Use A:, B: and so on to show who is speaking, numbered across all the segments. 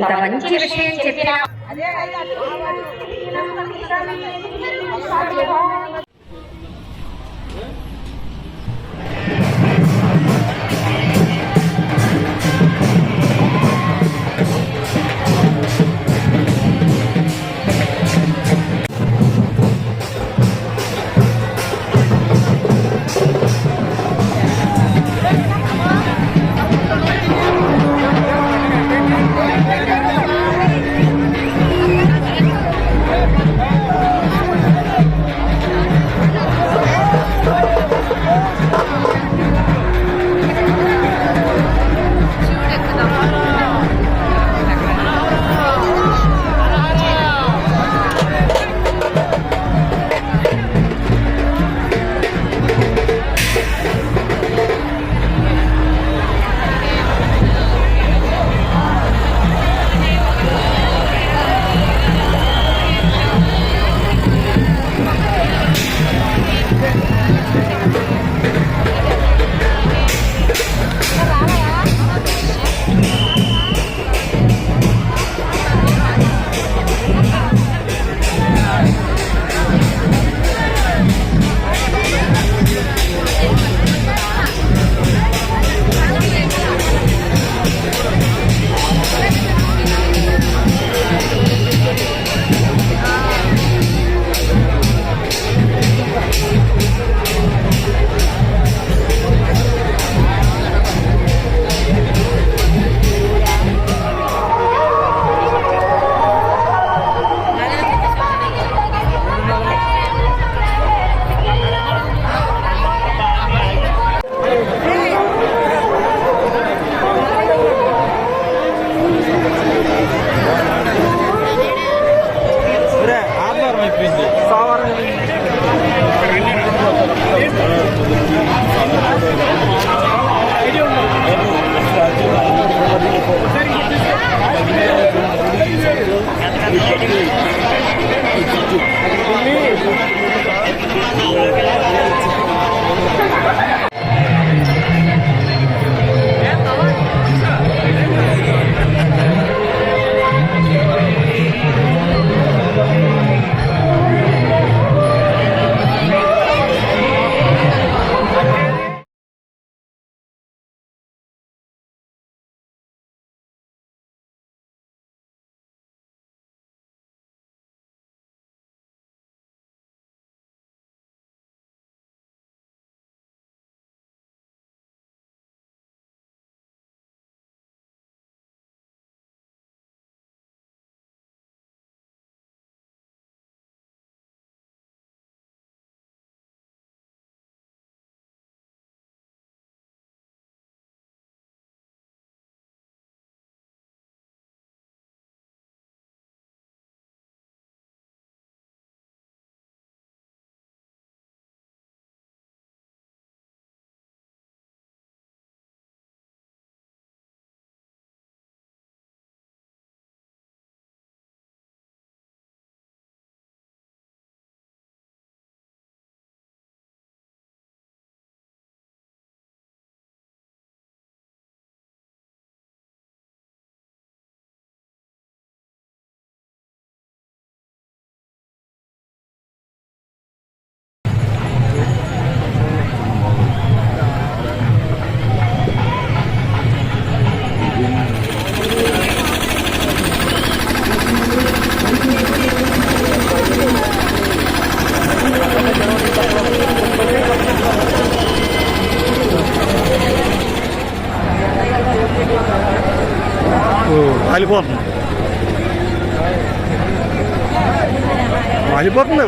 A: ఇంత మంచి విషయం చెప్పిన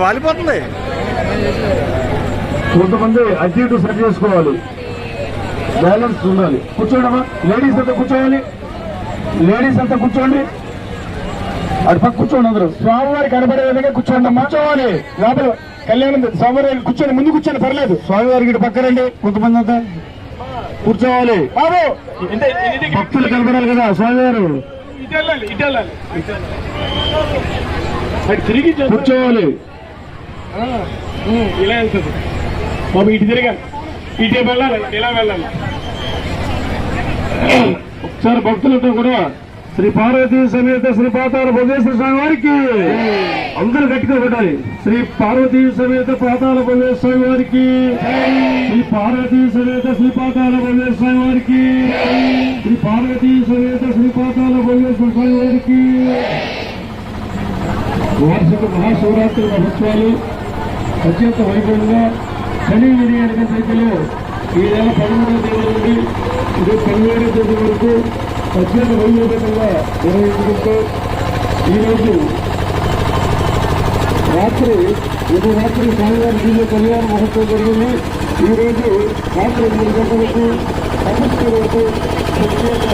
B: వాలిపోతుంది.
C: కొంతమంది అటు ఇటు సెట్ చేసుకోవాలి, బ్యాలెన్స్ ఉండాలి. కూర్చోండమ్మా, లేడీస్ అంతా కూర్చోవాలి, లేడీస్ అంతా కూర్చోండి, అటు పక్క కూర్చోండి. అందరూ స్వామివారి కనబడే విధంగా కూర్చోండి. కూర్చోవాలి. లోపల కళ్యాణం స్వామివారి కూర్చోండి, ముందు కూర్చోండి, పర్లేదు. స్వామివారికి ఇటు పక్క రండి. కొంతమంది అంతా కూర్చోవాలి. బాబు భక్తులు కనబడాలి కదా స్వామివారు. తిరిగి కూర్చోవాలి. ఇలా వెళ్తుంది బాబు, ఇటు తిరగాలి, ఇటే వెళ్ళాలి, ఇలా వెళ్ళాలి. ఒకసారి భక్తులతో కూడా శ్రీ పార్వతీ సమేత శ్రీ పాతాళ భోగేశ్వర స్వామి వారికి అందరూ గట్టిగా కొట్టాలి. శ్రీ పార్వతీ సమేత పాతాళ భోగేశ్వర స్వామి వారికి, శ్రీ పార్వతీ సమేత శ్రీ పాతాళ భోగేశ్వర స్వామి వారికి, శ్రీ పార్వతీ సమేత శ్రీ పాతాళ భోగేశ్వర స్వామి వారికి. వార్షిక మహాశివరాత్రి మహోత్సవాలు అత్యంత వైభవంగా శని వినియోగ సంఖ్యలో ఈ నెల 13వ తేదీ నుండి ఇది 17వ తేదీ వరకు అత్యంత వైభవంగా నిర్వహించుకుంటూ ఈరోజు రాత్రి స్వామివారి దివ్య కళ్యాణ మహోత్సవం జరిగింది. ఈరోజు రాత్రి 8 గంటలకు సమస్య వరకు ప్రత్యేక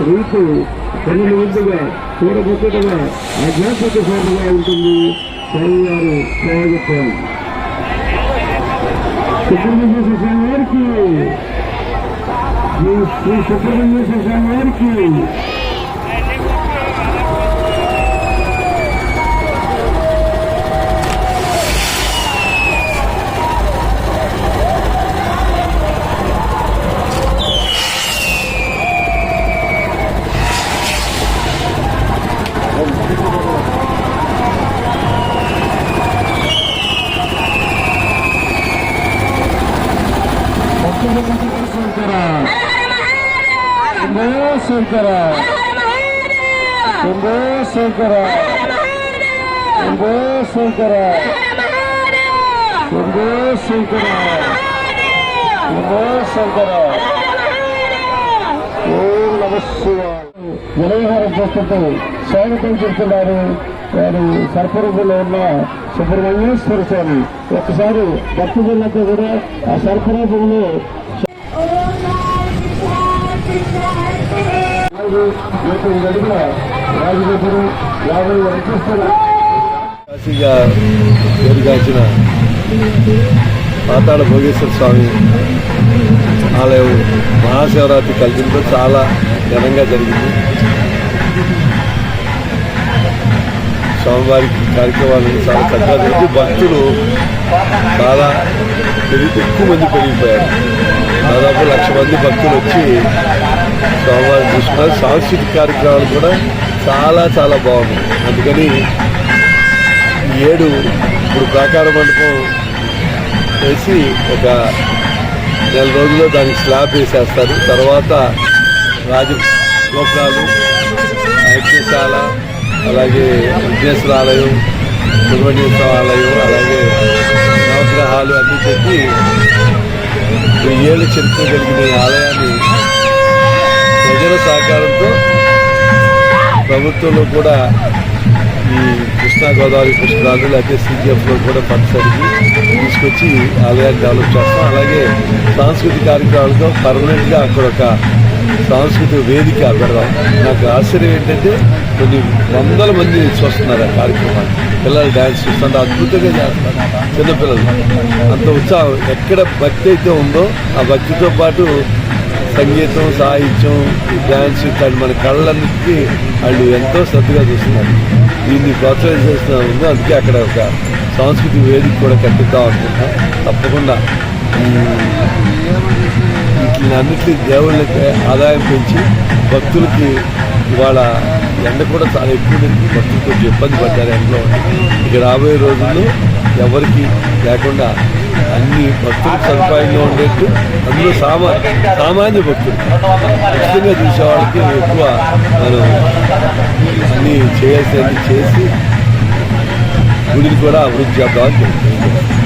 C: రీతు కన్నుల విందుగా చూడబుద్ధగా ఆధ్యాత్మిక శోభగా ఉంటుంది. స్వామివారు స్వాగతం. సుబ్రహ్మణ్యేశ్వర స్వామి వారికి, శ్రీ సుబ్రహ్మణ్యేశ్వర స్వామి వారికి శంకర శంభో శంకర శంభో శంకర శంభో శంకర శంభో శంకర. ఓం నమః శివాయ. జలవిహారం చేస్తుంటూ స్వాగతం చెప్తున్నారు వారు సర్పరూపంలో ఉన్న సుబ్రహ్మణ్యేశ్వర స్వామి. ఒక్కసారి భక్తులంతా కూడా ఆ సర్పరూపంలో
A: కాశీగా పేరుగాంచిన పాతాళ భోగేశ్వర స్వామి ఆలయం మహాశివరాత్రి కలిసిందో చాలా ఘనంగా జరిగింది. స్వామివారికి కార్యక్రమాలను చాలా చక్కగా జరిగి భక్తులు చాలా ఎక్కువ మంది పెరిగిపోయారు. దాదాపు 1,00,000 మంది భక్తులు వచ్చి స్వామివారి చూసుకున్నారు. సాంస్కృతిక కార్యక్రమాలు కూడా చాలా చాలా బాగున్నాయి. అందుకని ఈ ఏడు ఇప్పుడు ప్రాకార మండపం వేసి ఒక 4 రోజుల్లో దానికి స్లాబ్ వేసేస్తారు. తర్వాత రాజగోపురాలు, యజ్ఞశాల, అలాగే విఘ్నేశ్వర ఆలయం, సుబ్రహ్మణ్యేశ్వర ఆలయం, అలాగే నవగ్రహాలు అన్నీ పెట్టి 1000 ఏళ్ళ చరిత్ర కలిగిన ఈ ఆలయాన్ని ప్రజల సహకారంతో ప్రభుత్వంలో కూడా ఈ కృష్ణా కృష్ణా గోదావరి పుష్కరాలు లేకపోతే CGFలో కూడా ఫండ్స్ అడిగి తీసుకొచ్చి ఆలయాన్ని డెవలప్ చేస్తాం. అలాగే సాంస్కృతిక కార్యక్రమాలతో పర్మనెంట్గా అక్కడ ఒక సాంస్కృతిక వేదిక పెడదాం. నాకు ఆశ్చర్యం ఏంటంటే కొన్ని వందల మంది చూస్తున్నారు ఆ కార్యక్రమాన్ని. పిల్లలు డ్యాన్స్ చూస్తుంటే అద్భుతంగా చేస్తారు చిన్నపిల్లలు. అంత ఉత్సాహం ఎక్కడ భక్తి అయితే ఉందో ఆ భక్తితో పాటు సంగీతం, సాహిత్యం, డ్యాన్స్ ఇట్లాంటి మన కళ్ళన్నిటికీ వాళ్ళు ఎంతో శ్రద్ధగా చూస్తున్నారు. దీన్ని ప్రోత్సహిస్తున్నారు. అందుకే అక్కడ ఒక సాంస్కృతిక వేదిక కూడా కట్టిద్దాం అనుకుంటున్నాం. తప్పకుండా వీటిని దేవుళ్ళకి ఆదాయం పెంచి భక్తులకి ఇవాళ ఎండ కూడా చాలా ఎక్కువ భక్తులు కొంచెం ఇబ్బంది పడ్డారు ఎండలో. ఇక రాబోయే రోజుల్లో ఎవరికి లేకుండా అన్ని భక్తులకు సదుపాయంగా ఉండేట్టు అందులో సామాన్య భక్తులు ముఖ్యంగా చూసే వాళ్ళకి ఎక్కువ మనం అన్నీ చేయాల్సినవి చేసి గుడిని కూడా అభివృద్ధి చేద్దామని చెప్తున్నాం.